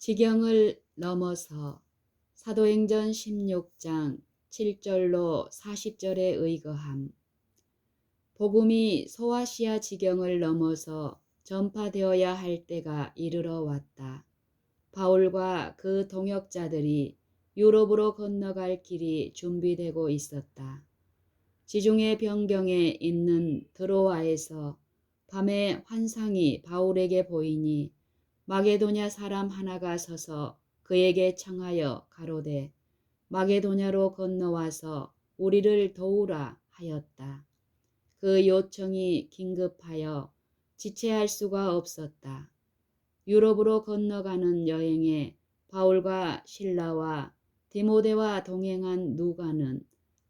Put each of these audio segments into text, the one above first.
지경을 넘어서 사도행전 16장 7절로 40절에 의거함. 복음이 소아시아 지경을 넘어서 전파되어야 할 때가 이르러 왔다. 바울과 그 동역자들이 유럽으로 건너갈 길이 준비되고 있었다. 지중해 변경에 있는 드로아에서 밤에 환상이 바울에게 보이니 마게도냐 사람 하나가 서서 그에게 청하여 가로되 마게도냐로 건너와서 우리를 도우라 하였다. 그 요청이 긴급하여 지체할 수가 없었다. 유럽으로 건너가는 여행에 바울과 실라와 디모데와 동행한 누가는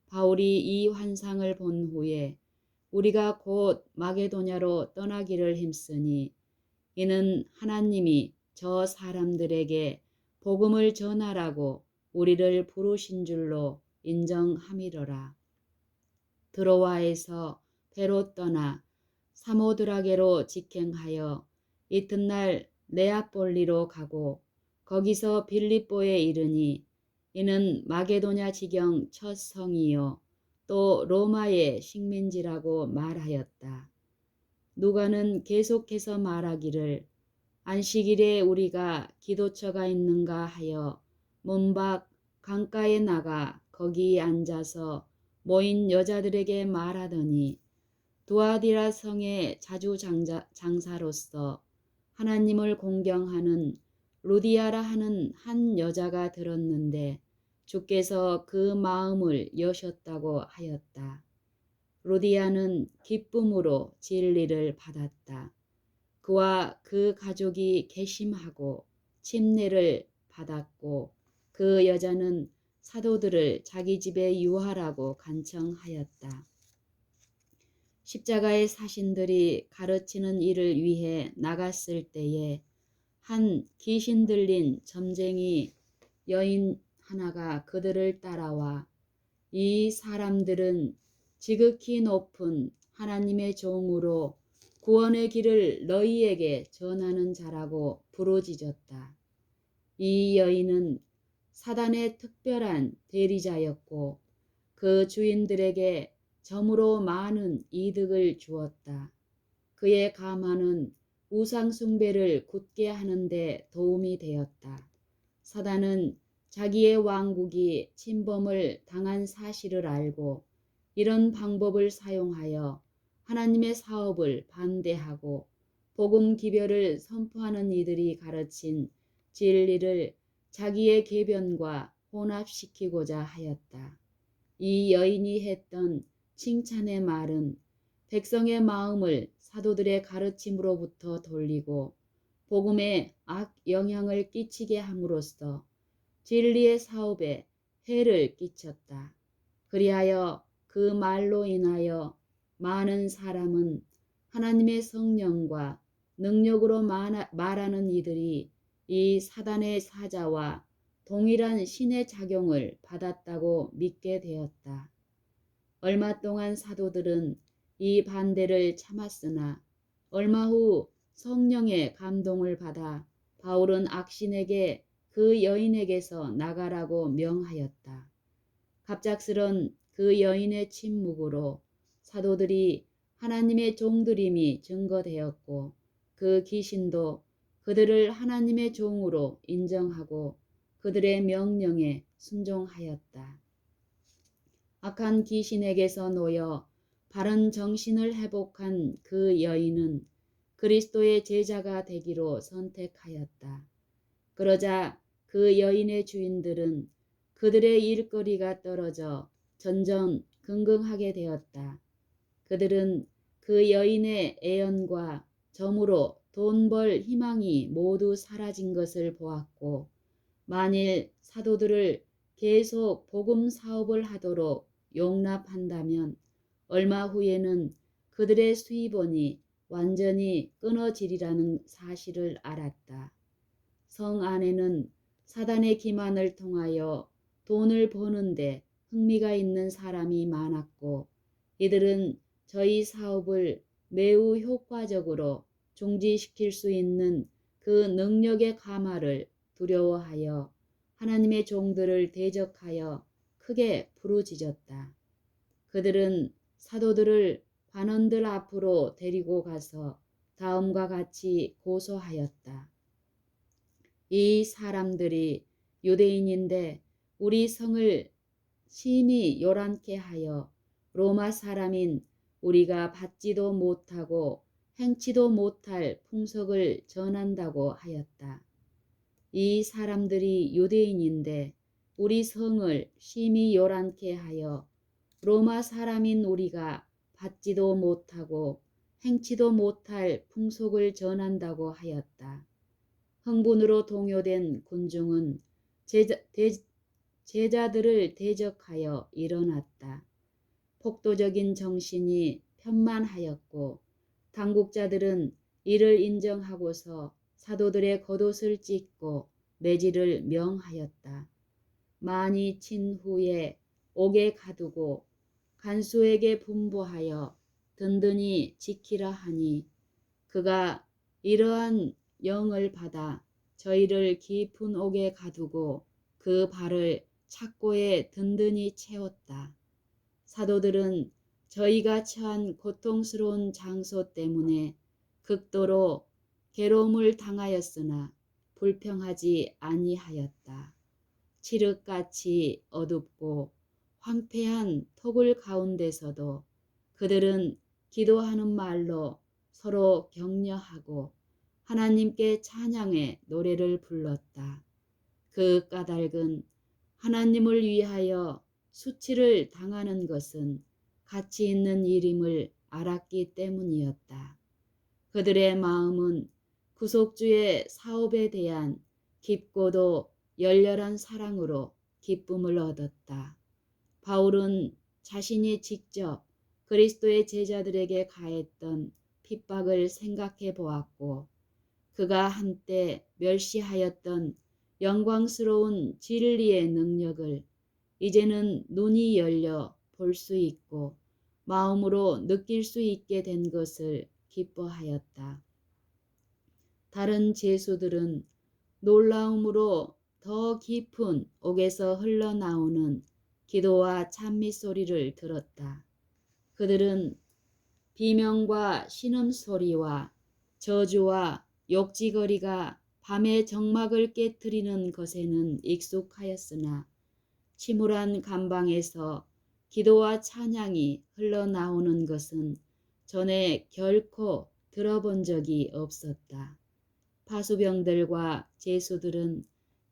바울이 이 환상을 본 후에 우리가 곧 마게도냐로 떠나기를 힘쓰니 이는 하나님이 저 사람들에게 복음을 전하라고 우리를 부르신 줄로 인정함이러라. 드로아에서 배로 떠나 사모드라게로 직행하여 이튿날 네아폴리로 가고 거기서 빌립보에 이르니 이는 마게도냐 지경 첫 성이요 또 로마의 식민지라고 말하였다. 누가는 계속해서 말하기를 안식일에 우리가 기도처가 있는가 하여 문밖 강가에 나가 거기 앉아서 모인 여자들에게 말하더니 두아디라 성의 자주장사로서 하나님을 공경하는 루디아라 하는 한 여자가 들었는데 주께서 그 마음을 여셨다고 하였다. 루디아는 기쁨으로 진리를 받았다. 그와 그 가족이 괘씸하고 침례를 받았고 그 여자는 사도들을 자기 집에 유하라고 간청하였다. 십자가의 사신들이 가르치는 일을 위해 나갔을 때에 한 귀신 들린 점쟁이 여인 하나가 그들을 따라와 이 사람들은 지극히 높은 하나님의 종으로 구원의 길을 너희에게 전하는 자라고 부르짖었다. 이 여인은 사단의 특별한 대리자였고 그 주인들에게 점으로 많은 이득을 주었다. 그의 가마는 우상 숭배를 굳게 하는데 도움이 되었다. 사단은 자기의 왕국이 침범을 당한 사실을 알고 이런 방법을 사용하여 하나님의 사업을 반대하고 복음 기별을 선포하는 이들이 가르친 진리를 자기의 계변과 혼합시키고자 하였다. 이 여인이 했던 칭찬의 말은 백성의 마음을 사도들의 가르침으로부터 돌리고 복음에 악 영향을 끼치게 함으로써 진리의 사업에 해를 끼쳤다. 그리하여 그 말로 인하여 많은 사람은 하나님의 성령과 능력으로 말하는 이들이 이 사단의 사자와 동일한 신의 작용을 받았다고 믿게 되었다. 얼마 동안 사도들은 이 반대를 참았으나 얼마 후 성령의 감동을 받아 바울은 악신에게 그 여인에게서 나가라고 명하였다. 갑작스런 그 여인의 침묵으로 사도들이 하나님의 종들임이 증거되었고 그 귀신도 그들을 하나님의 종으로 인정하고 그들의 명령에 순종하였다. 악한 귀신에게서 놓여 바른 정신을 회복한 그 여인은 그리스도의 제자가 되기로 선택하였다. 그러자 그 여인의 주인들은 그들의 일거리가 떨어져 전전긍긍하게 되었다. 그들은 그 여인의 애연과 점으로 돈 벌 희망이 모두 사라진 것을 보았고 만일 사도들을 계속 복음 사업을 하도록 용납한다면 얼마 후에는 그들의 수입원이 완전히 끊어지리라는 사실을 알았다. 성 안에는 사단의 기만을 통하여 돈을 버는데 흥미가 있는 사람이 많았고 이들은 저희 사업을 매우 효과적으로 중지시킬 수 있는 그 능력의 가마를 두려워하여 하나님의 종들을 대적하여 크게 부르짖었다. 그들은 사도들을 관원들 앞으로 데리고 가서 다음과 같이 고소하였다. 이 사람들이 유대인인데 우리 성을 심히 요란케 하여 로마 사람인 우리가 받지도 못하고 행치도 못할 풍속을 전한다고 하였다. 이 사람들이 유대인인데 우리 성을 심히 요란케 하여 로마 사람인 우리가 받지도 못하고 행치도 못할 풍속을 전한다고 하였다. 흥분으로 동요된 군중은 제자들을 대적하여 일어났다. 폭도적인 정신이 편만하였고 당국자들은 이를 인정하고서 사도들의 겉옷을 찢고 매질을 명하였다. 많이 친 후에 옥에 가두고 간수에게 분부하여 든든히 지키라 하니 그가 이러한 영을 받아 저희를 깊은 옥에 가두고 그 발을 착고에 든든히 채웠다. 사도들은 저희가 처한 고통스러운 장소 때문에 극도로 괴로움을 당하였으나 불평하지 아니하였다. 칠흑같이 어둡고 황폐한 토굴 가운데서도 그들은 기도하는 말로 서로 격려하고 하나님께 찬양의 노래를 불렀다. 그 까닭은 하나님을 위하여 수치를 당하는 것은 가치 있는 일임을 알았기 때문이었다. 그들의 마음은 구속주의 사업에 대한 깊고도 열렬한 사랑으로 기쁨을 얻었다. 바울은 자신이 직접 그리스도의 제자들에게 가했던 핍박을 생각해 보았고 그가 한때 멸시하였던 영광스러운 진리의 능력을 이제는 눈이 열려 볼 수 있고 마음으로 느낄 수 있게 된 것을 기뻐하였다. 다른 제수들은 놀라움으로 더 깊은 옥에서 흘러나오는 기도와 찬미 소리를 들었다. 그들은 비명과 신음소리와 저주와 욕지거리가 밤의 정막을 깨뜨리는 것에는 익숙하였으나 침울한 감방에서 기도와 찬양이 흘러나오는 것은 전에 결코 들어본 적이 없었다. 파수병들과 제수들은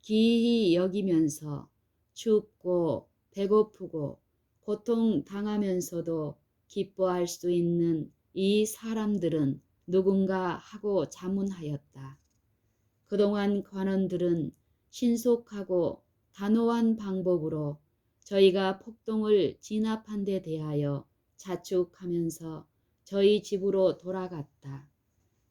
기이히 여기면서 춥고 배고프고 고통 당하면서도 기뻐할 수 있는 이 사람들은 누군가 하고 자문하였다. 그동안 관원들은 신속하고 단호한 방법으로 저희가 폭동을 진압한 데 대하여 자축하면서 저희 집으로 돌아갔다.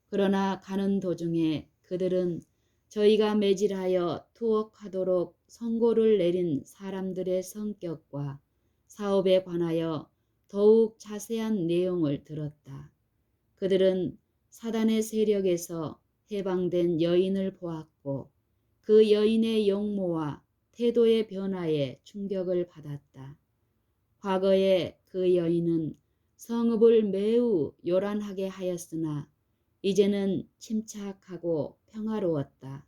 그러나 가는 도중에 그들은 저희가 매질하여 투옥하도록 선고를 내린 사람들의 성격과 사업에 관하여 더욱 자세한 내용을 들었다. 그들은 사단의 세력에서 해방된 여인을 보았고 그 여인의 용모와 태도의 변화에 충격을 받았다. 과거에 그 여인은 성읍을 매우 요란하게 하였으나 이제는 침착하고 평화로웠다.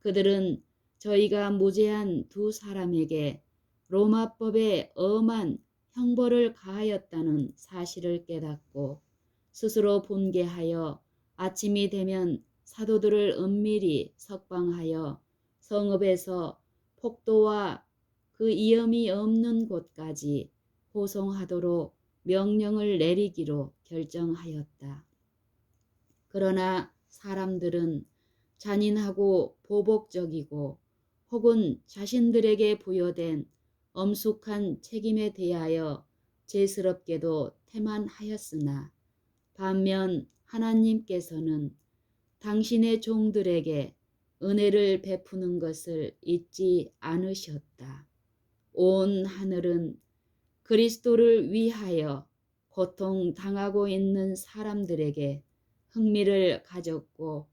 그들은 저희가 무죄한 두 사람에게 로마법에 엄한 형벌을 가하였다는 사실을 깨닫고 스스로 분개하여 아침이 되면 사도들을 은밀히 석방하여 성읍에서 폭도와 그 위험이 없는 곳까지 호송하도록 명령을 내리기로 결정하였다. 그러나 사람들은 잔인하고 보복적이고 혹은 자신들에게 부여된 엄숙한 책임에 대하여 죄스럽게도 태만하였으나 반면 하나님께서는 당신의 종들에게 은혜를 베푸는 것을 잊지 않으셨다. 온 하늘은 그리스도를 위하여 고통당하고 있는 사람들에게 흥미를 가졌고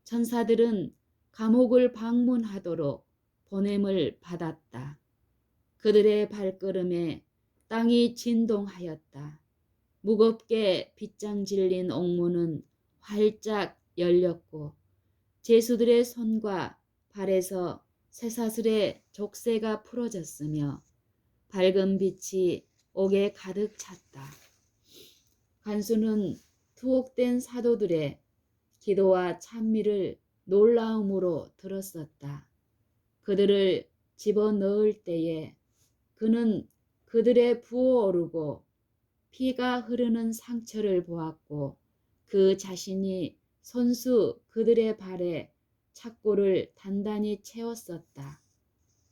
천사들은 감옥을 방문하도록 보냄을 받았다. 그들의 발걸음에 땅이 진동하였다. 무겁게 빗장 질린 옥문은 활짝 열렸고 제수들의 손과 발에서 쇠사슬의 족쇄가 풀어졌으며 밝은 빛이 옥에 가득 찼다. 간수는 투옥된 사도들의 기도와 찬미를 놀라움으로 들었었다. 그들을 집어넣을 때에 그는 그들의 부어오르고 피가 흐르는 상처를 보았고 그 자신이 손수 그들의 발에 착고를 단단히 채웠었다.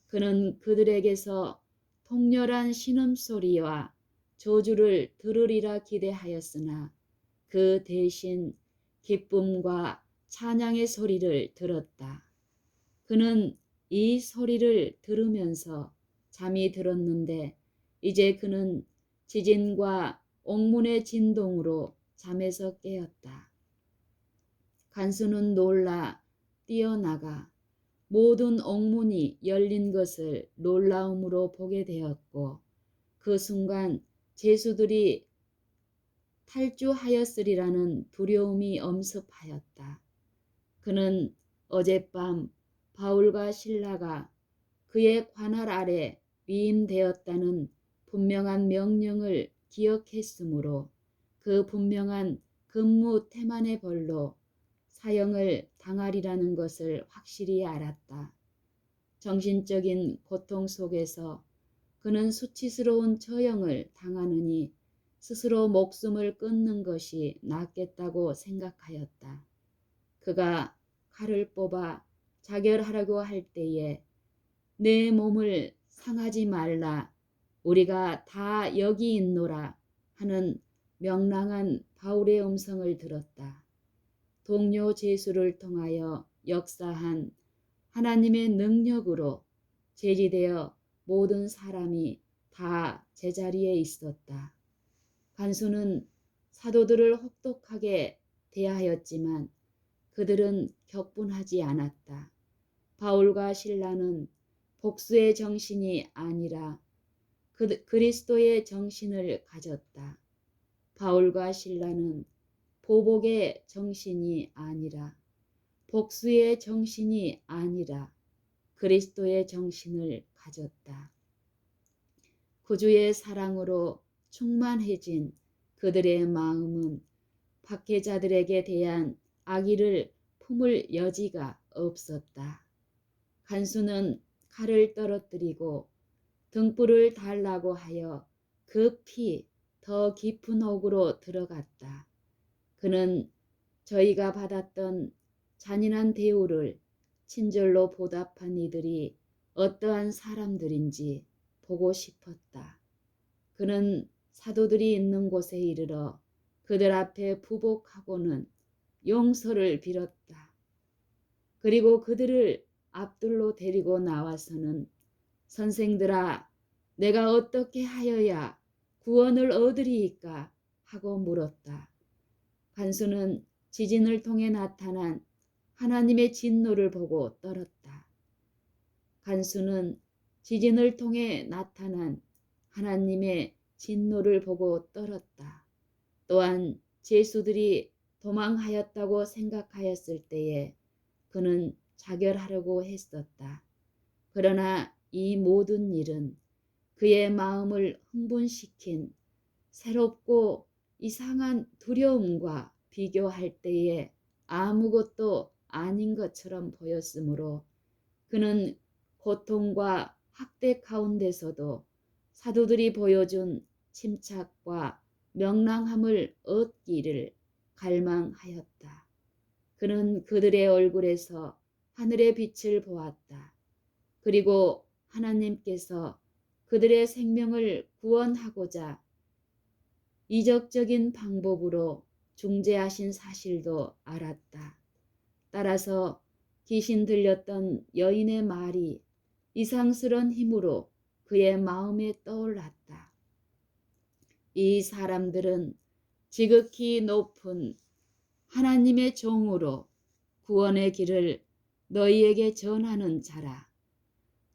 그는 그들에게서 통렬한 신음소리와 저주를 들으리라 기대하였으나 그 대신 기쁨과 찬양의 소리를 들었다. 그는 이 소리를 들으면서 잠이 들었는데 이제 그는 지진과 옥문의 진동으로 잠에서 깨었다. 간수는 놀라 뛰어나가 모든 옥문이 열린 것을 놀라움으로 보게 되었고 그 순간 제수들이 탈주하였으리라는 두려움이 엄습하였다. 그는 어젯밤 바울과 실라가 그의 관할 아래 위임되었다는 분명한 명령을 기억했으므로 그 분명한 근무 태만의 벌로 사형을 당하리라는 것을 확실히 알았다. 정신적인 고통 속에서 그는 수치스러운 처형을 당하느니 스스로 목숨을 끊는 것이 낫겠다고 생각하였다. 그가 칼을 뽑아 자결하려고 할 때에 내 몸을 상하지 말라 우리가 다 여기 있노라 하는 명랑한 바울의 음성을 들었다. 동료 제수를 통하여 역사한 하나님의 능력으로 제지되어 모든 사람이 다 제자리에 있었다. 간수는 사도들을 혹독하게 대하였지만 그들은 격분하지 않았다. 바울과 실라는 복수의 정신이 아니라 그리스도의 정신을 가졌다. 바울과 실라는 보복의 정신이 아니라 복수의 정신이 아니라 그리스도의 정신을 가졌다. 구주의 사랑으로 충만해진 그들의 마음은 박해자들에게 대한 악의를 품을 여지가 없었다. 간수는 칼을 떨어뜨리고 등불을 달라고 하여 급히 더 깊은 옥으로 들어갔다. 그는 저희가 받았던 잔인한 대우를 친절로 보답한 이들이 어떠한 사람들인지 보고 싶었다. 그는 사도들이 있는 곳에 이르러 그들 앞에 부복하고는 용서를 빌었다. 그리고 그들을 앞들로 데리고 나와서는 선생들아 내가 어떻게 하여야 구원을 얻으리이까 하고 물었다. 간수는 지진을 통해 나타난 하나님의 진노를 보고 떨었다. 간수는 지진을 통해 나타난 하나님의 진노를 보고 떨었다. 또한 제수들이 도망하였다고 생각하였을 때에 그는 자결하려고 했었다. 그러나 이 모든 일은 그의 마음을 흥분시킨 새롭고 이상한 두려움과 비교할 때에 아무것도 아닌 것처럼 보였으므로 그는 고통과 학대 가운데서도 사도들이 보여준 침착과 명랑함을 얻기를 갈망하였다. 그는 그들의 얼굴에서 하늘의 빛을 보았다. 그리고 하나님께서 그들의 생명을 구원하고자 이적적인 방법으로 중재하신 사실도 알았다. 따라서 귀신 들렸던 여인의 말이 이상스런 힘으로 그의 마음에 떠올랐다. 이 사람들은 지극히 높은 하나님의 종으로 구원의 길을 너희에게 전하는 자라.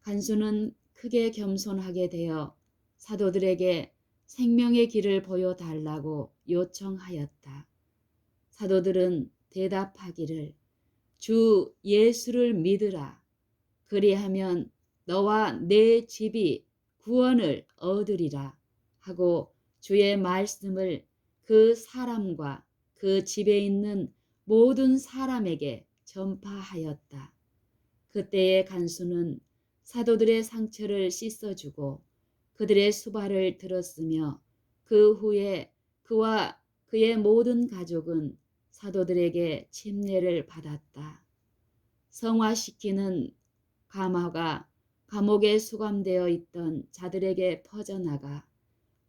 간수는 크게 겸손하게 되어 사도들에게 생명의 길을 보여달라고 요청하였다. 사도들은 대답하기를 주 예수를 믿으라. 그리하면 너와 내 집이 구원을 얻으리라 하고 주의 말씀을 그 사람과 그 집에 있는 모든 사람에게 전파하였다. 그때의 간수는 사도들의 상처를 씻어주고 그들의 수발을 들었으며 그 후에 그와 그의 모든 가족은 사도들에게 침례를 받았다. 성화시키는 감화가 감옥에 수감되어 있던 자들에게 퍼져나가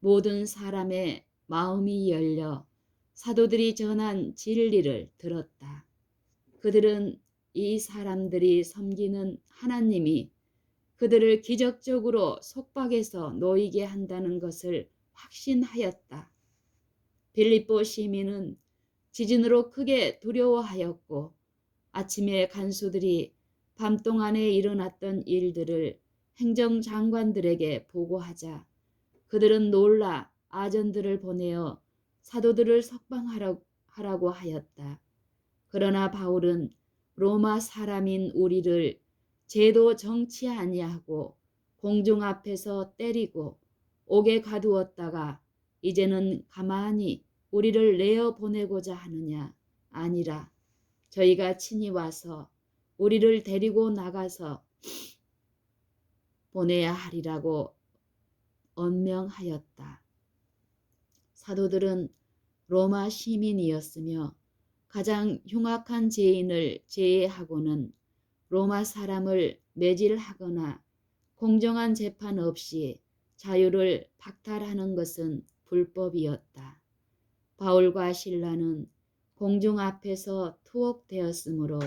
모든 사람의 마음이 열려 사도들이 전한 진리를 들었다. 그들은 이 사람들이 섬기는 하나님이 그들을 기적적으로 속박에서 놓이게 한다는 것을 확신하였다. 빌립보 시민은 지진으로 크게 두려워하였고 아침에 간수들이 밤 동안에 일어났던 일들을 행정장관들에게 보고하자 그들은 놀라 아전들을 보내어 사도들을 석방하라고 하였다. 그러나 바울은 로마 사람인 우리를 죄도 정치 아니하고 공중 앞에서 때리고 옥에 가두었다가 이제는 가만히 우리를 내어 보내고자 하느냐? 아니라 저희가 친히 와서 우리를 데리고 나가서 보내야 하리라고 언명하였다. 사도들은 로마 시민이었으며 가장 흉악한 죄인을 제외하고는 로마 사람을 매질하거나 공정한 재판 없이 자유를 박탈하는 것은 불법이었다. 바울과 실라는 공중 앞에서 투옥되었으므로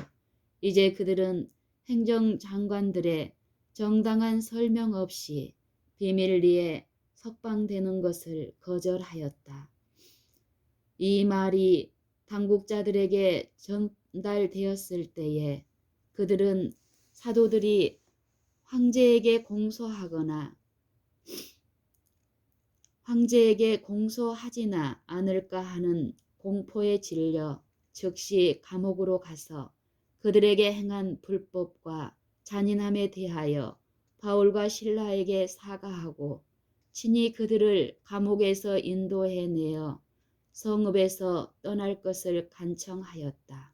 이제 그들은 행정장관들의 정당한 설명 없이 비밀리에 석방되는 것을 거절하였다. 이 말이 당국자들에게 전달되었을 때에 그들은 사도들이 황제에게 공소하지나 않을까 하는 공포에 질려 즉시 감옥으로 가서 그들에게 행한 불법과 잔인함에 대하여 바울과 실라에게 사과하고 친히 그들을 감옥에서 인도해내어 성읍에서 떠날 것을 간청하였다.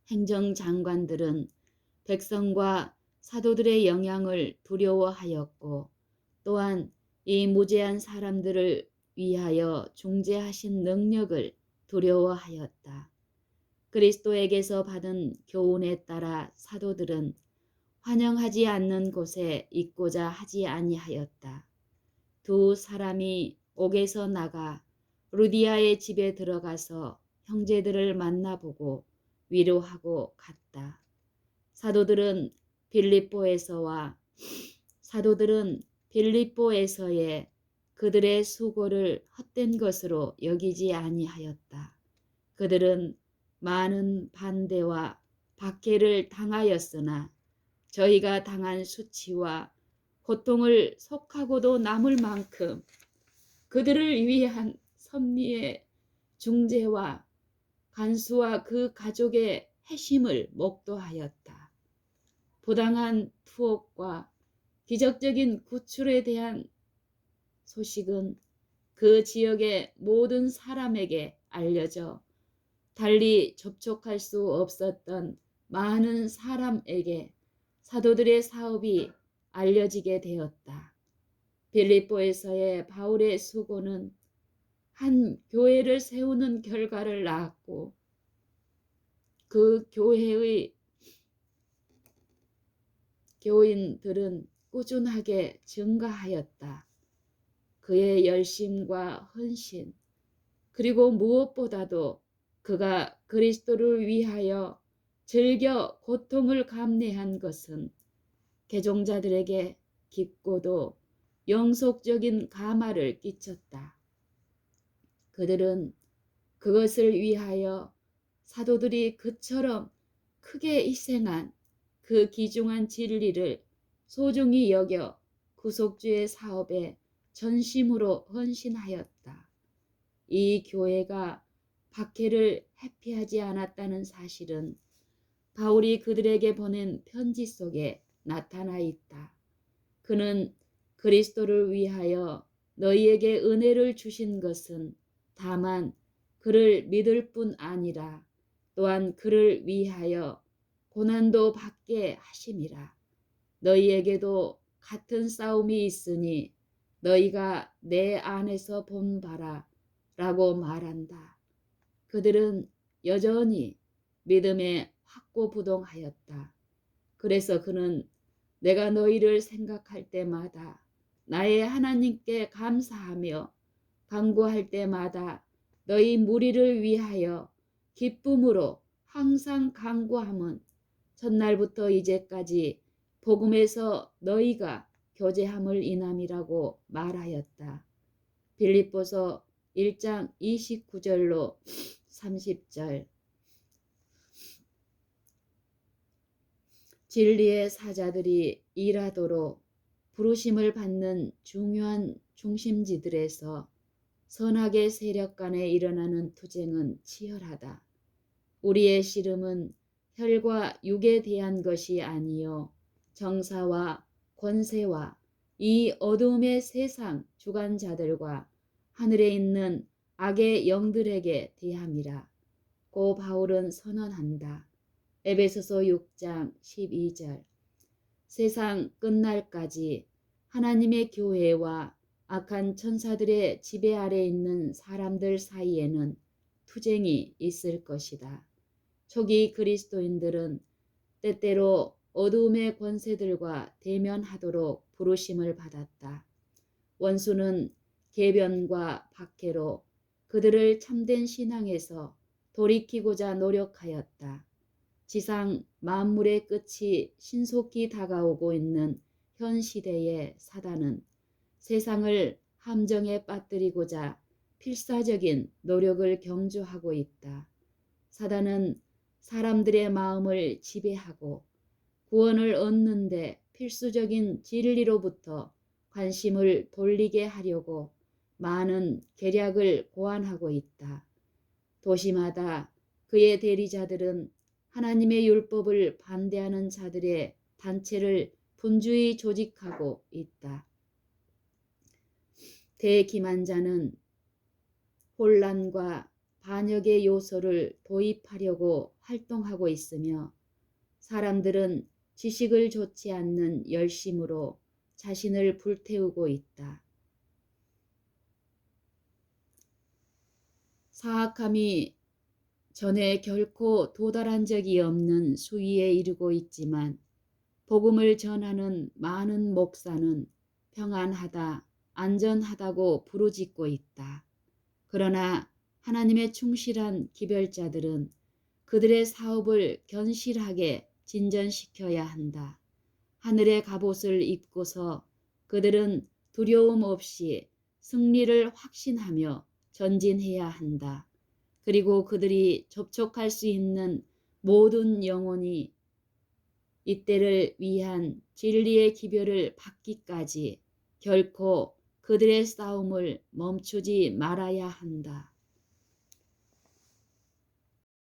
행정장관들은 백성과 사도들의 영향을 두려워하였고 또한 이 무죄한 사람들을 위하여 중재하신 능력을 두려워하였다. 그리스도에게서 받은 교훈에 따라 사도들은 환영하지 않는 곳에 있고자 하지 아니하였다. 두 사람이 옥에서 나가 루디아의 집에 들어가서 형제들을 만나보고 위로하고 갔다. 사도들은 빌립보에서의 그들의 수고를 헛된 것으로 여기지 아니하였다. 그들은 많은 반대와 박해를 당하였으나 저희가 당한 수치와 고통을 속하고도 남을 만큼 그들을 위한 섭리의 중재와 간수와 그 가족의 회심을 목도하였다. 부당한 투옥과 기적적인 구출에 대한 소식은 그 지역의 모든 사람에게 알려져 달리 접촉할 수 없었던 많은 사람에게 사도들의 사업이 알려지게 되었다. 빌립보에서의 바울의 수고는 한 교회를 세우는 결과를 낳았고 그 교회의 교인들은 꾸준하게 증가하였다. 그의 열심과 헌신 그리고 무엇보다도 그가 그리스도를 위하여 즐겨 고통을 감내한 것은 개종자들에게 깊고도 영속적인 감화를 끼쳤다. 그들은 그것을 위하여 사도들이 그처럼 크게 희생한 그 귀중한 진리를 소중히 여겨 구속주의 사업에 전심으로 헌신하였다. 이 교회가 박해를 회피하지 않았다는 사실은 바울이 그들에게 보낸 편지 속에 나타나 있다. 그는 그리스도를 위하여 너희에게 은혜를 주신 것은 다만 그를 믿을 뿐 아니라 또한 그를 위하여 고난도 받게 하심이라. 너희에게도 같은 싸움이 있으니 너희가 내 안에서 본 바라 라고 말한다. 그들은 여전히 믿음에 확고부동하였다. 그래서 그는 내가 너희를 생각할 때마다 나의 하나님께 감사하며 간구할 때마다 너희 무리를 위하여 기쁨으로 항상 간구함은 첫날부터 이제까지 복음에서 너희가 교제함을 인함이라고 말하였다. 빌립보서 1장 29절로 30절. 진리의 사자들이 일하도록 부르심을 받는 중요한 중심지들에서 선악의 세력 간에 일어나는 투쟁은 치열하다. 우리의 씨름은 혈과 육에 대한 것이 아니요 정사와 권세와 이 어두움의 세상 주관자들과 하늘에 있는 악의 영들에게 대함이라. 고 바울은 선언한다. 에베소서 6장 12절. 세상 끝날까지 하나님의 교회와 악한 천사들의 지배 아래 있는 사람들 사이에는 투쟁이 있을 것이다. 초기 그리스도인들은 때때로 어두움의 권세들과 대면하도록 부르심을 받았다. 원수는 계변과 박해로 그들을 참된 신앙에서 돌이키고자 노력하였다. 지상 만물의 끝이 신속히 다가오고 있는 현 시대의 사단은 세상을 함정에 빠뜨리고자 필사적인 노력을 경주하고 있다. 사단은 사람들의 마음을 지배하고 구원을 얻는 데 필수적인 진리로부터 관심을 돌리게 하려고 많은 계략을 고안하고 있다. 도시마다 그의 대리자들은 하나님의 율법을 반대하는 자들의 단체를 분주히 조직하고 있다. 대기만자는 혼란과 반역의 요소를 도입하려고 활동하고 있으며 사람들은 지식을 좇지 않는 열심으로 자신을 불태우고 있다. 사악함이 전에 결코 도달한 적이 없는 수위에 이르고 있지만 복음을 전하는 많은 목사는 평안하다, 안전하다고 부르짖고 있다. 그러나 하나님의 충실한 기별자들은 그들의 사업을 견실하게 진전시켜야 한다. 하늘의 갑옷을 입고서 그들은 두려움 없이 승리를 확신하며 전진해야 한다. 그리고 그들이 접촉할 수 있는 모든 영혼이 이때를 위한 진리의 기별을 받기까지 결코 그들의 싸움을 멈추지 말아야 한다.